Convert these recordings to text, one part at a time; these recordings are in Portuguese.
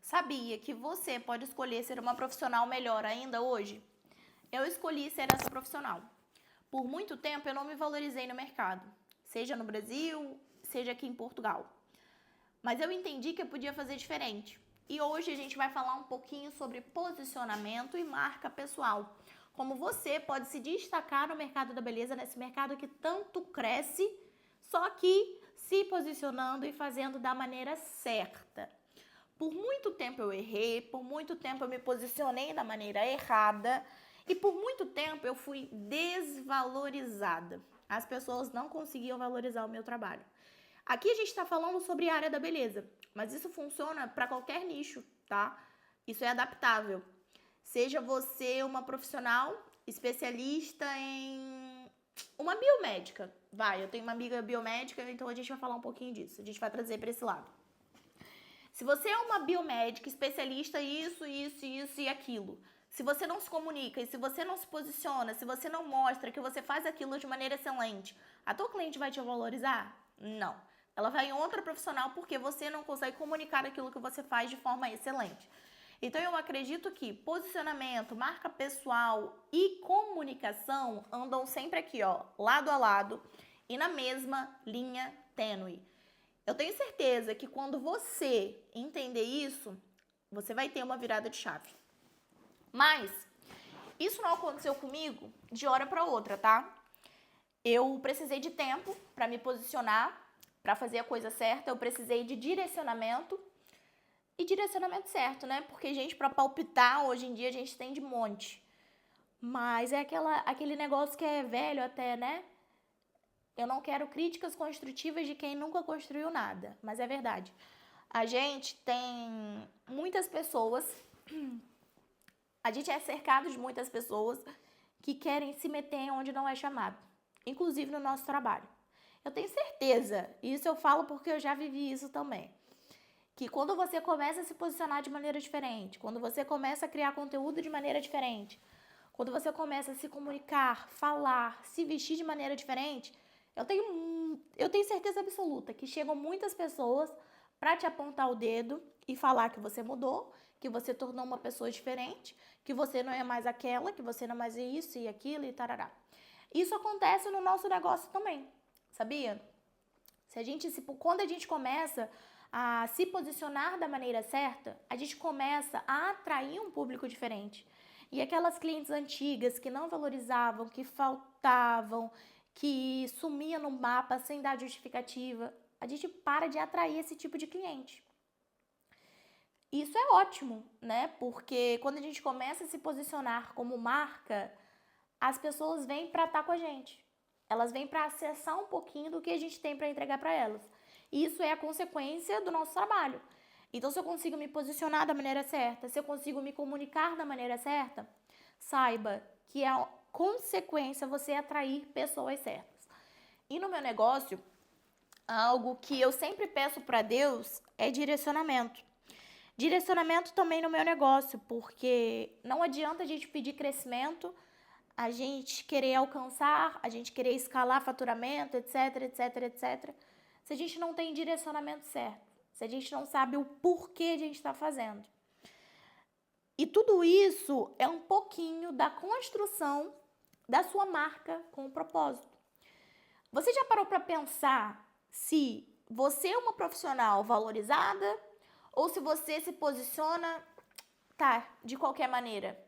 Sabia que você pode escolher ser uma profissional melhor ainda hoje? Eu escolhi ser essa profissional. Por muito tempo eu não me valorizei no mercado, seja no Brasil, seja aqui em Portugal. Mas eu entendi que eu podia fazer diferente. E hoje a gente vai falar um pouquinho sobre posicionamento e marca pessoal. Como você pode se destacar no mercado da beleza, nesse mercado que tanto cresce, só que se posicionando e fazendo da maneira certa. Por muito tempo eu errei, por muito tempo eu me posicionei da maneira errada e por muito tempo eu fui desvalorizada. As pessoas não conseguiam valorizar o meu trabalho. Aqui a gente está falando sobre a área da beleza, mas isso funciona para qualquer nicho, tá? Isso é adaptável. Seja você uma profissional especialista em uma biomédica. Eu tenho uma amiga biomédica, então a gente vai falar um pouquinho disso. A gente vai trazer para esse lado. Se você é uma biomédica especialista em isso e aquilo, se você não se comunica e se você não se posiciona, se você não mostra que você faz aquilo de maneira excelente, a tua cliente vai te valorizar? Não. Ela vai em outra profissional porque você não consegue comunicar aquilo que você faz de forma excelente. Então eu acredito que posicionamento, marca pessoal e comunicação andam sempre aqui, ó, lado a lado e na mesma linha tênue. Eu tenho certeza que quando você entender isso, você vai ter uma virada de chave. Mas isso não aconteceu comigo de hora para outra, tá? Eu precisei de tempo para me posicionar, para fazer a coisa certa. Eu precisei de direcionamento e direcionamento certo, né? Porque, gente, para palpitar, hoje em dia a gente tem de monte. Mas é aquele negócio que é velho até, né? Eu não quero críticas construtivas de quem nunca construiu nada, mas é verdade. A gente tem muitas pessoas, a gente é cercado de muitas pessoas que querem se meter onde não é chamado, inclusive no nosso trabalho. Eu tenho certeza, e isso eu falo porque eu já vivi isso também, que quando você começa a se posicionar de maneira diferente, quando você começa a criar conteúdo de maneira diferente, quando você começa a se comunicar, falar, se vestir de maneira diferente, eu tenho certeza absoluta que chegam muitas pessoas para te apontar o dedo e falar que você mudou, que você tornou uma pessoa diferente, que você não é mais aquela, que você não é mais isso e aquilo e tarará. Isso acontece no nosso negócio também, sabia? Quando a gente começa a se posicionar da maneira certa, a gente começa a atrair um público diferente. E aquelas clientes antigas que não valorizavam, que faltavam, que sumia no mapa sem dar justificativa, a gente para de atrair esse tipo de cliente. Isso é ótimo, né? Porque quando a gente começa a se posicionar como marca, as pessoas vêm para estar com a gente. Elas vêm para acessar um pouquinho do que a gente tem para entregar para elas. E isso é a consequência do nosso trabalho. Então, se eu consigo me posicionar da maneira certa, se eu consigo me comunicar da maneira certa, saiba que é a consequência você atrair pessoas certas. E no meu negócio, algo que eu sempre peço para Deus é direcionamento. Direcionamento também no meu negócio, porque não adianta a gente pedir crescimento, a gente querer alcançar, a gente querer escalar faturamento, etc, etc, etc, se a gente não tem direcionamento certo, se a gente não sabe o porquê a gente está fazendo. E tudo isso é um pouquinho da construção da sua marca com o propósito. Você já parou para pensar se você é uma profissional valorizada ou se você se posiciona, de qualquer maneira?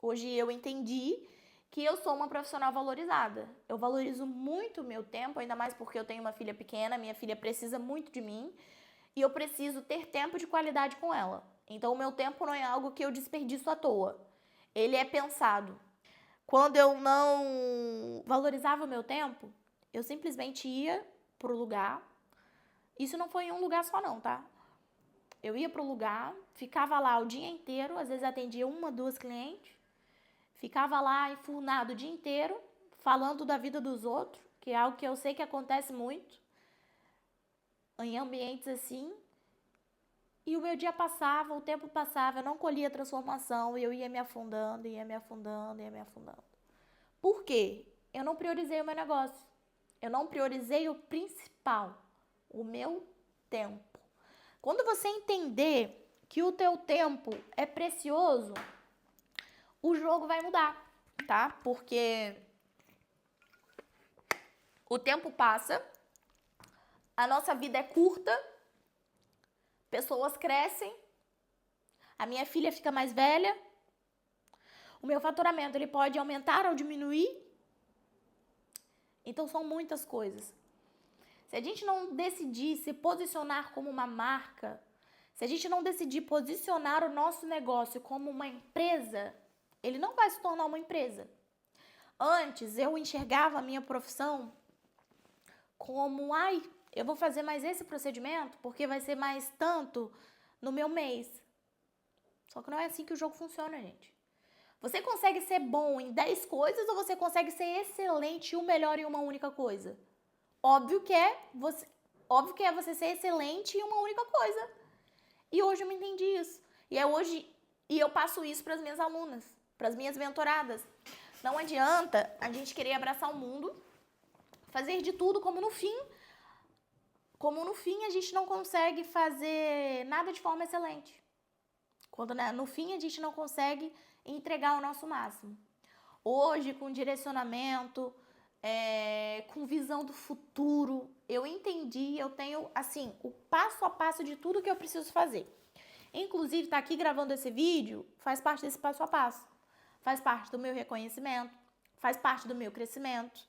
Hoje eu entendi que eu sou uma profissional valorizada. Eu valorizo muito o meu tempo, ainda mais porque eu tenho uma filha pequena, minha filha precisa muito de mim e eu preciso ter tempo de qualidade com ela. Então o meu tempo não é algo que eu desperdiço à toa. Ele é pensado. Quando eu não valorizava o meu tempo, eu simplesmente ia pro lugar. Isso não foi em um lugar só não, tá? Eu ia pro lugar, ficava lá o dia inteiro, às vezes atendia uma, duas clientes, ficava lá enfurnado o dia inteiro, falando da vida dos outros, que é algo que eu sei que acontece muito, em ambientes assim. E o meu dia passava, o tempo passava, eu não colhia transformação e eu ia me afundando, ia me afundando, ia me afundando. Por quê? Eu não priorizei o meu negócio. Eu não priorizei o principal, o meu tempo. Quando você entender que o teu tempo é precioso, o jogo vai mudar, tá? Porque o tempo passa, a nossa vida é curta, pessoas crescem, a minha filha fica mais velha, o meu faturamento ele pode aumentar ou diminuir. Então são muitas coisas. Se a gente não decidir se posicionar como uma marca, se a gente não decidir posicionar o nosso negócio como uma empresa, ele não vai se tornar uma empresa. Antes eu enxergava a minha profissão como, eu vou fazer mais esse procedimento porque vai ser mais tanto no meu mês. Só que não é assim que o jogo funciona, gente. Você consegue ser bom em 10 coisas ou você consegue ser excelente e o melhor em uma única coisa? Óbvio que é você ser excelente em uma única coisa. E hoje eu me entendi isso. E eu passo isso para as minhas alunas, para as minhas mentoradas. Não adianta a gente querer abraçar o mundo, fazer de tudo, como no fim a gente não consegue fazer nada de forma excelente. Quando no fim a gente não consegue entregar o nosso máximo. Hoje, com direcionamento, com visão do futuro, eu entendi, eu tenho, assim, o passo a passo de tudo que eu preciso fazer. Inclusive, estar aqui gravando esse vídeo faz parte desse passo a passo. Faz parte do meu reconhecimento, faz parte do meu crescimento,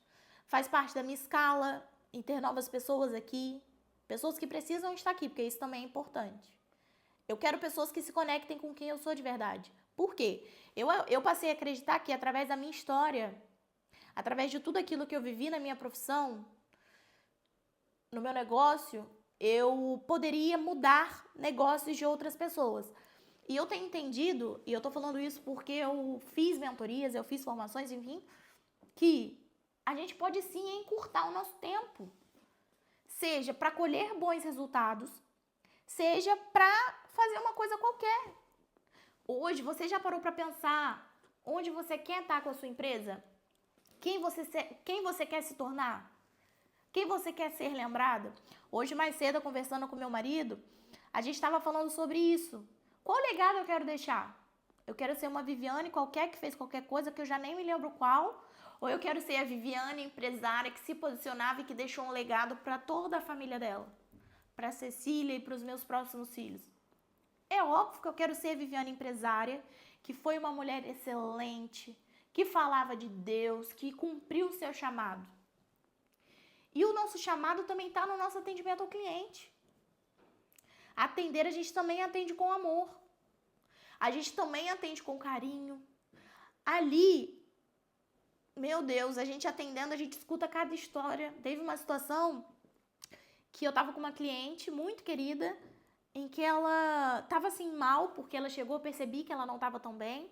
faz parte da minha escala em ter novas pessoas aqui, pessoas que precisam estar aqui, porque isso também é importante. Eu quero pessoas que se conectem com quem eu sou de verdade. Por quê? Eu passei a acreditar que através da minha história, através de tudo aquilo que eu vivi na minha profissão, no meu negócio, eu poderia mudar negócios de outras pessoas. E eu tenho entendido, e eu tô falando isso porque eu fiz mentorias, eu fiz formações, enfim, que a gente pode sim encurtar o nosso tempo. Seja para colher bons resultados, seja para fazer uma coisa qualquer. Hoje, você já parou para pensar onde você quer estar com a sua empresa? Quem você quer se tornar? Quem você quer ser lembrada? Hoje, mais cedo, conversando com meu marido, a gente estava falando sobre isso. Qual legado eu quero deixar? Eu quero ser uma Viviane qualquer que fez qualquer coisa que eu já nem me lembro qual, ou eu quero ser a Viviane empresária que se posicionava e que deixou um legado para toda a família dela, para a Cecília e para os meus próximos filhos. É óbvio que eu quero ser a Viviane empresária, que foi uma mulher excelente, que falava de Deus, que cumpriu o seu chamado. E o nosso chamado também está no nosso atendimento ao cliente. Atender, a gente também atende com amor. A gente também atende com carinho. Ali, meu Deus, a gente atendendo, a gente escuta cada história. Teve uma situação que eu estava com uma cliente muito querida, em que ela estava assim mal, porque ela chegou, eu percebi que ela não estava tão bem.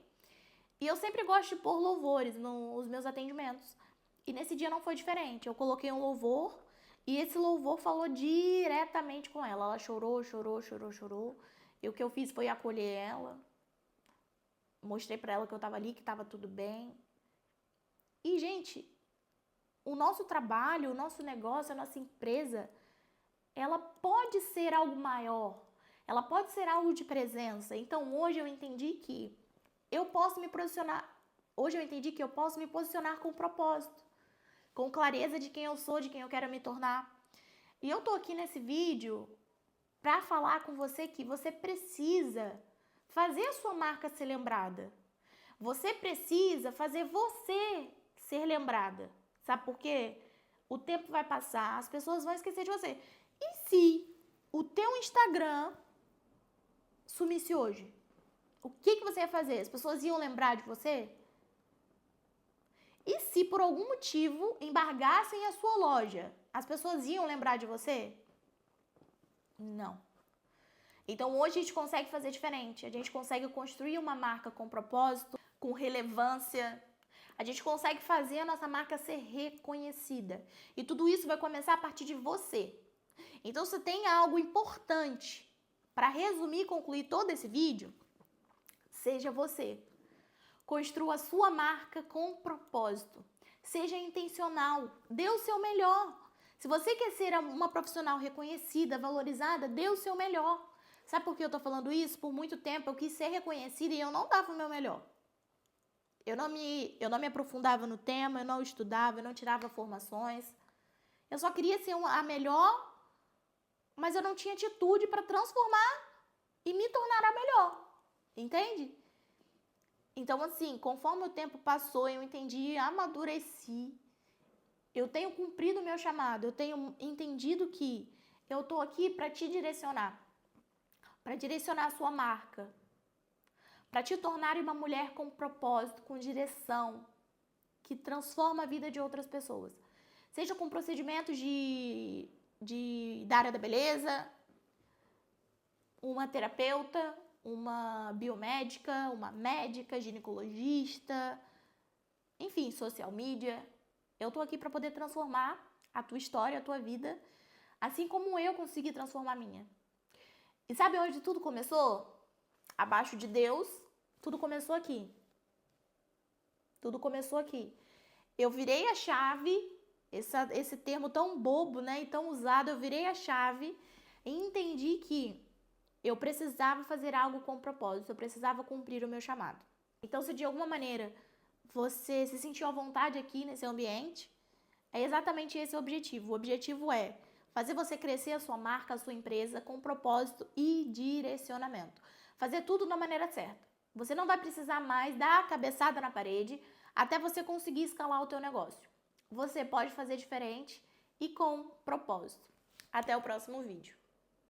E eu sempre gosto de pôr louvores nos meus atendimentos. E nesse dia não foi diferente. Eu coloquei um louvor e esse louvor falou diretamente com ela. Ela chorou, chorou, chorou, chorou. E o que eu fiz foi acolher ela. Mostrei pra ela que eu tava ali, que tava tudo bem. E, gente, o nosso trabalho, o nosso negócio, a nossa empresa, ela pode ser algo maior. Ela pode ser algo de presença. Então, hoje eu entendi que eu posso me posicionar. Hoje eu entendi que eu posso me posicionar com propósito, com clareza de quem eu sou, de quem eu quero me tornar. E eu tô aqui nesse vídeo para falar com você que você precisa fazer a sua marca ser lembrada. Você precisa fazer você ser lembrada. Sabe por quê? O tempo vai passar, as pessoas vão esquecer de você. E se o teu Instagram sumisse hoje? O que você ia fazer? As pessoas iam lembrar de você? E se por algum motivo embargassem a sua loja, as pessoas iam lembrar de você? Não. Então hoje a gente consegue fazer diferente. A gente consegue construir uma marca com propósito, com relevância. A gente consegue fazer a nossa marca ser reconhecida. E tudo isso vai começar a partir de você. Então se tem algo importante para resumir e concluir todo esse vídeo, seja você. Construa a sua marca com propósito. Seja intencional. Dê o seu melhor. Se você quer ser uma profissional reconhecida, valorizada, dê o seu melhor. Sabe por que eu tô falando isso? Por muito tempo eu quis ser reconhecida e eu não dava o meu melhor. Eu não me aprofundava no tema, eu não estudava, eu não tirava formações. Eu só queria ser a melhor, mas eu não tinha atitude para transformar e me tornar a melhor. Entende? Então, assim, conforme o tempo passou, eu entendi, amadureci. Eu tenho cumprido o meu chamado, eu tenho entendido que eu tô aqui para te direcionar, para direcionar a sua marca, para te tornar uma mulher com propósito, com direção, que transforma a vida de outras pessoas. Seja com procedimentos da área da beleza, uma terapeuta, uma biomédica, uma médica, ginecologista, enfim, social media. Eu tô aqui para poder transformar a tua história, a tua vida, assim como eu consegui transformar a minha. E sabe onde tudo começou? Abaixo de Deus, tudo começou aqui. Tudo começou aqui. Eu virei a chave, esse termo tão bobo, né, e tão usado, eu virei a chave e entendi que eu precisava fazer algo com propósito, eu precisava cumprir o meu chamado. Então, se de alguma maneira você se sentiu à vontade aqui nesse ambiente, é exatamente esse o objetivo. O objetivo é fazer você crescer a sua marca, a sua empresa com propósito e direcionamento. Fazer tudo da maneira certa. Você não vai precisar mais dar a cabeçada na parede até você conseguir escalar o teu negócio. Você pode fazer diferente e com propósito. Até o próximo vídeo.